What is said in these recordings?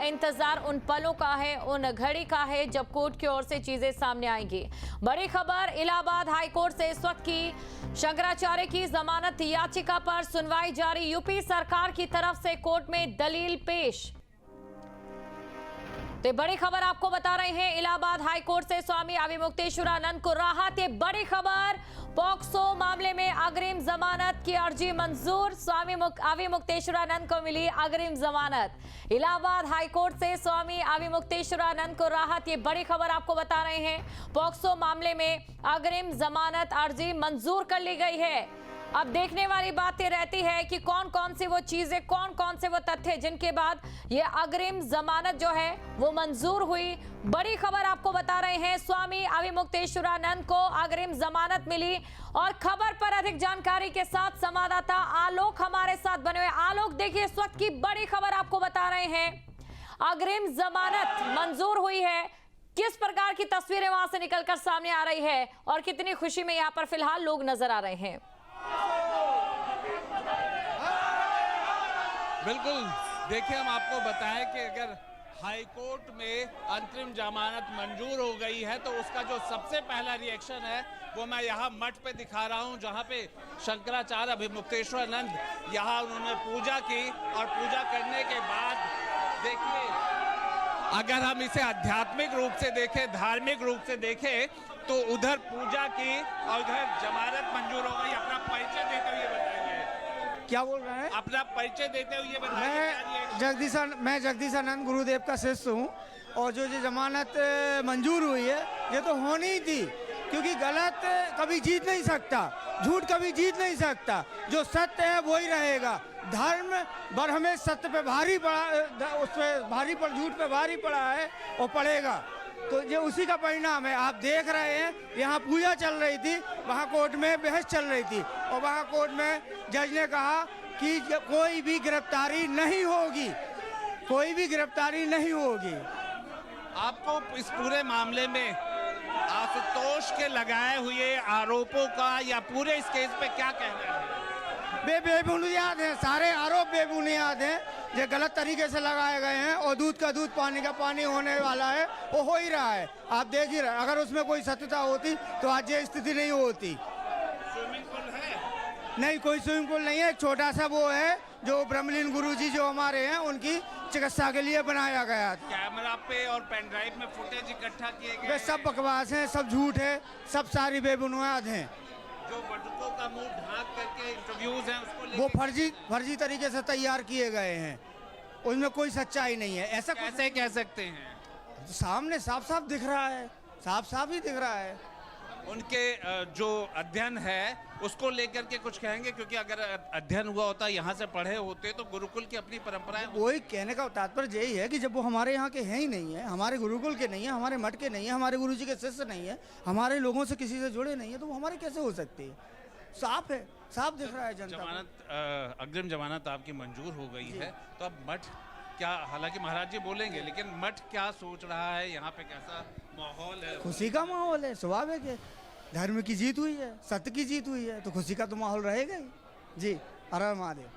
इंतजार उन पलों का है, उन घड़ी का है जब कोर्ट की ओर से चीजें सामने आएंगी। बड़ी खबर इलाहाबाद हाईकोर्ट से इस वक्त की शंकराचार्य की जमानत याचिका पर सुनवाई जारी। यूपी सरकार की तरफ से कोर्ट में दलील पेश। तो बड़ी खबर आपको बता रहे हैं, इलाहाबाद हाईकोर्ट से स्वामी अविमुक्तेश्वरानंद को राहत। ये बड़ी खबर, पॉक्सो मामले में अग्रिम जमानत की अर्जी मंजूर। स्वामी अविमुक्तेश्वरानंद को मिली अग्रिम जमानत। इलाहाबाद हाईकोर्ट से स्वामी अविमुक्तेश्वरानंद को राहत। ये बड़ी खबर आपको बता रहे हैं, पॉक्सो मामले में अग्रिम जमानत अर्जी मंजूर कर ली गई है। अब देखने वाली बात ये रहती है कि कौन कौन सी वो चीजें, कौन कौन से वो तथ्य जिनके बाद ये अग्रिम जमानत जो है वो मंजूर हुई। बड़ी खबर आपको बता रहे हैं, स्वामी अविमुक्तेश्वरानंद को अग्रिम जमानत मिली। और खबर पर अधिक जानकारी के साथ संवाददाता आलोक हमारे साथ बने हुए। आलोक, देखिए इस वक्त की बड़ी खबर आपको बता रहे हैं, अग्रिम जमानत मंजूर हुई है। किस प्रकार की तस्वीरें वहां से निकलकर सामने आ रही है और कितनी खुशी में यहाँ पर फिलहाल लोग नजर आ रहे हैं? बिल्कुल, देखिए हम आपको बताएं कि अगर हाईकोर्ट में अंतरिम जमानत मंजूर हो गई है तो उसका जो सबसे पहला रिएक्शन है वो मैं यहाँ मठ पे दिखा रहा हूँ, जहाँ पे शंकराचार्य अविमुक्तेश्वरानंद यहाँ उन्होंने पूजा की। और पूजा करने के बाद देखिए, अगर हम इसे आध्यात्मिक रूप से देखें, धार्मिक रूप से देखें, तो उधर पूजा की और उधर जमानत मंजूर हो गई। अपना परिचय देते हुए बताइए। क्या बोल रहे हैं? अपना परिचय देते हुए बताइए। मैं जगदीशानंद गुरुदेव का शिष्य हूँ और जो जमानत मंजूर हुई है ये तो होनी ही थी, क्योंकि गलत कभी जीत नहीं सकता, झूठ कभी जीत नहीं सकता। जो सत्य है वही रहेगा। धर्म बरहमे सत्य पे भारी पड़ा, उस पे भारी पड़, झूठ पे भारी पड़ा है और पड़ेगा। तो ये उसी का परिणाम है। आप देख रहे हैं यहाँ पूजा चल रही थी, वहाँ कोर्ट में बहस चल रही थी और वहाँ कोर्ट में जज ने कहा कि कोई भी गिरफ्तारी नहीं होगी, कोई भी गिरफ्तारी नहीं होगी। आपको इस पूरे मामले में आशुतोष के लगाए हुए आरोपों का या पूरे इस केस पे क्या कहना है? बेबुनियाद है, सारे आरोप बेबुनियाद हैं। ये गलत तरीके से लगाए गए हैं और दूध का दूध पानी का पानी होने वाला है, वो हो ही रहा है। आप देख ही रहे, अगर उसमें कोई सत्यता होती तो आज ये स्थिति नहीं होती। स्विमिंग पूल है? नहीं, कोई स्विमिंग पूल नहीं है। एक छोटा सा वो है जो ब्रह्मलीन गुरुजी जो हमारे हैं उनकी चिकित्सा के लिए बनाया गया था। कैमरा पे और पेन ड्राइव में फुटेज इकट्ठा किए गए? वे सब बकवास हैं, सब झूठ है, सब सारी बेबुनियाद हैं। जो बटुकों का मुंह ढांक करके इंटरव्यूज हैं उसको वो फर्जी तरीके से तैयार किए गए हैं, उसमें कोई सच्चाई नहीं है। ऐसा कैसे कह सकते हैं? सामने साफ साफ दिख रहा है, साफ साफ ही दिख रहा है। उनके जो अध्ययन है उसको लेकर के कुछ कहेंगे? क्योंकि अगर अध्ययन हुआ होता, यहाँ से पढ़े होते तो गुरुकुल की अपनी परंपराएं। वही कहने का तात्पर्य यही है कि जब वो हमारे यहाँ के हैं ही नहीं है, हमारे गुरुकुल के नहीं है, हमारे मठ के नहीं है, हमारे गुरुजी के शिष्य नहीं है, हमारे लोगों से किसी से जुड़े नहीं है, तो वो हमारे कैसे हो सकती है? साफ है, साफ दिख रहा है जनता को। जमानत, अग्रिम जमानत आपकी मंजूर हो गई है, तो अब मठ क्या, हालांकि महाराज जी बोलेंगे, लेकिन मठ क्या सोच रहा है? यहाँ पे कैसा माहौल है? खुशी का माहौल है, स्वाभाविक है। धर्म की जीत हुई है, सत्य की जीत हुई है, तो खुशी का तो माहौल रहेगा ही। जी, हर हर महादेव।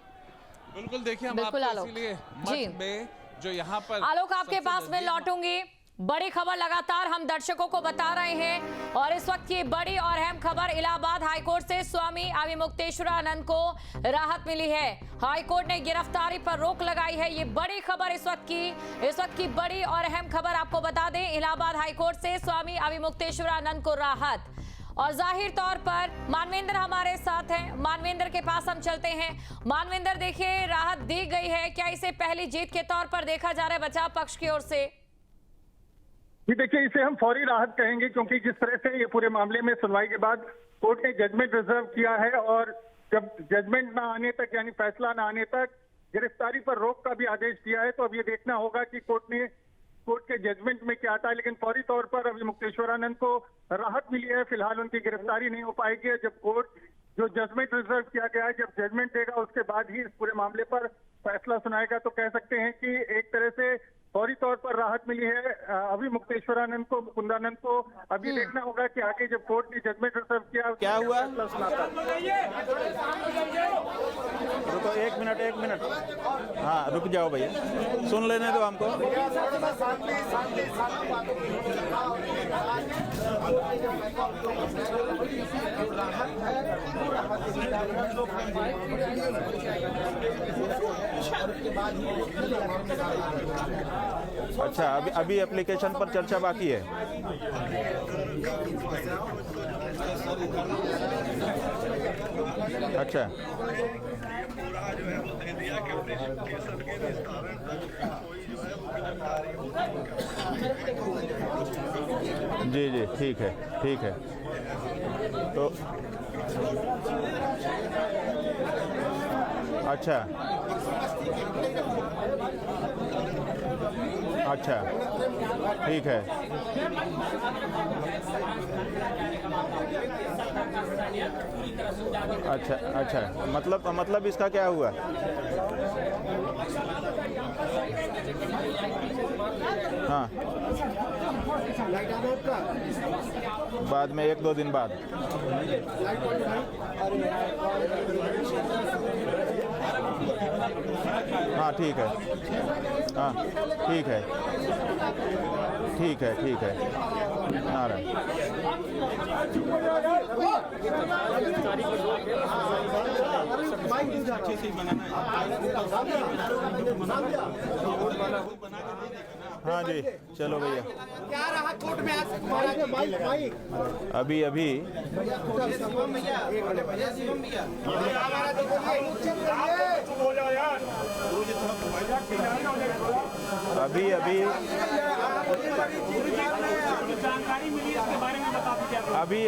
बिल्कुल, देखिए हम बिल्कुल आपको इसीलिए मठ में जो यहाँ पर आलोक आपके पास में लौटूंगी। बड़ी खबर लगातार हम दर्शकों को बता रहे हैं और इस वक्त की बड़ी और अहम खबर, इलाहाबाद हाईकोर्ट से स्वामी अविमुक्तेश्वरानंद को राहत मिली है। हाईकोर्ट ने गिरफ्तारी पर रोक लगाई है। ये बड़ी खबर इस वक्त की बड़ी और अहम खबर आपको बता दें, इलाहाबाद हाईकोर्ट से स्वामी अविमुक्तेश्वरानंद को राहत। और जाहिर तौर पर मानवेंद्र हमारे साथ हैं, मानवेंद्र के पास हम चलते हैं। मानवेंद्र, देखिए राहत दी गई है, क्या इसे पहली जीत के तौर पर देखा जा रहा है बचाव पक्ष की ओर से? जी देखिए, इसे हम फौरी राहत कहेंगे, क्योंकि जिस तरह से ये पूरे मामले में सुनवाई के बाद कोर्ट ने जजमेंट रिजर्व किया है और जब जजमेंट ना आने तक, यानी फैसला ना आने तक गिरफ्तारी पर रोक का भी आदेश दिया है। तो अब ये देखना होगा कि कोर्ट के जजमेंट में क्या आता है। लेकिन फौरी तौर पर अविमुक्तेश्वरानंद को राहत मिली है। फिलहाल उनकी गिरफ्तारी नहीं हो पाएगी। जब कोर्ट जो जजमेंट रिजर्व किया गया है, जब जजमेंट देगा उसके बाद ही इस पूरे मामले पर फैसला सुनाएगा। तो कह सकते हैं कि एक तरह से फौरी तौर पर राहत मिली है अविमुक्तेश्वरानंद को, मुकुंदानंद को। अभी देखना होगा कि आगे जब कोर्ट ने जजमेंट रिजर्व किया क्या हुआ। रुको, एक मिनट। हाँ, रुक जाओ भैया, सुन लेने दो हमको। अच्छा, अभी एप्लीकेशन पर चर्चा बाकी है। अच्छा, जी, ठीक है। तो अच्छा, ठीक है। अच्छा, मतलब इसका क्या हुआ? हाँ, बाद में 1-2 दिन बाद। हाँ, ठीक है। हाँ, ठीक है। नारायण। हाँ जी, चलो भैया। क्या रहा कोर्ट में आज? अभी जानकारी मिली इसके बारे में बता दीजिए। अभी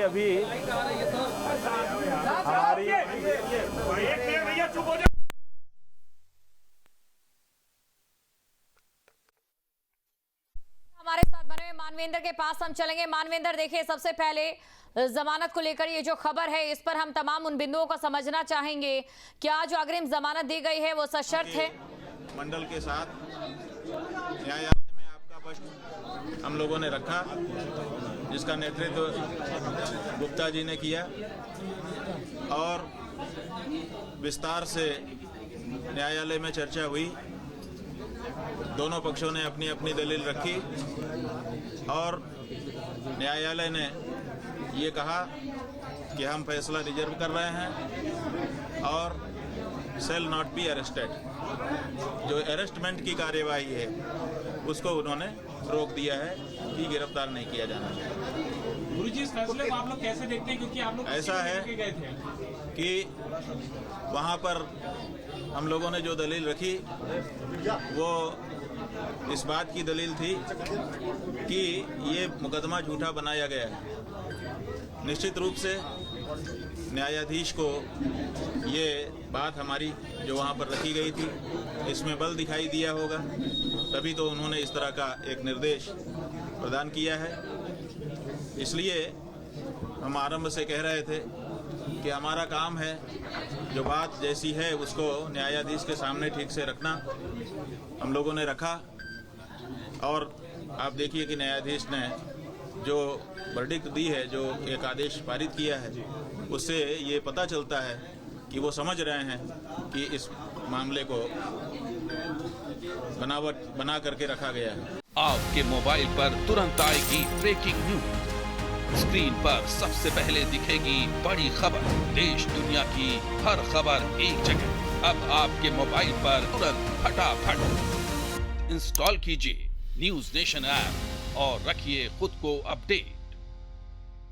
हमारी भैया चुप हो जाओ। हमारे साथ बने हुए मानवेंद्र के पास हम चलेंगे। मानवेंद्र, देखिए, सबसे पहले जमानत को लेकर ये जो खबर है, इस पर हम तमाम उन बिंदुओं को समझना चाहेंगे। क्या जो अग्रिम जमानत दी गई है वो सशर्त है? मंडल के साथ न्यायालय में आपका प्रश्न हम लोगों ने रखा, जिसका नेतृत्व गुप्ता जी ने किया और विस्तार से न्यायालय में चर्चा हुई। दोनों पक्षों ने अपनी अपनी दलील रखी और न्यायालय ने ये कहा कि हम फैसला रिजर्व कर रहे हैं और सेल नॉट बी अरेस्टेड, जो अरेस्टमेंट की कार्यवाही है उसको उन्होंने रोक दिया है कि गिरफ्तार नहीं किया जाना चाहिए। गुरुजी, इस फैसले को आप लोग कैसे देखते हैं, क्योंकि आप लोग ऐसा है गए थे कि वहाँ पर हम लोगों ने जो दलील रखी वो इस बात की दलील थी कि ये मुकदमा झूठा बनाया गया है। निश्चित रूप से न्यायाधीश को ये बात हमारी जो वहाँ पर रखी गई थी इसमें बल दिखाई दिया होगा, तभी तो उन्होंने इस तरह का एक निर्देश प्रदान किया है। इसलिए हम आरंभ से कह रहे थे कि हमारा काम है जो बात जैसी है उसको न्यायाधीश के सामने ठीक से रखना। हम लोगों ने रखा और आप देखिए कि न्यायाधीश ने जो वर्डिक्ट दी है, जो एक आदेश पारित किया है, उससे ये पता चलता है कि वो समझ रहे हैं कि इस मामले को बनावट बना करके रखा गया है। आपके मोबाइल पर तुरंत आएगी ब्रेकिंग न्यूज, स्क्रीन पर सबसे पहले दिखेगी बड़ी खबर, देश दुनिया की हर खबर एक जगह। अब आपके मोबाइल पर तुरंत फटाफट इंस्टॉल कीजिए न्यूज नेशन ऐप और रखिए खुद को अपडेट।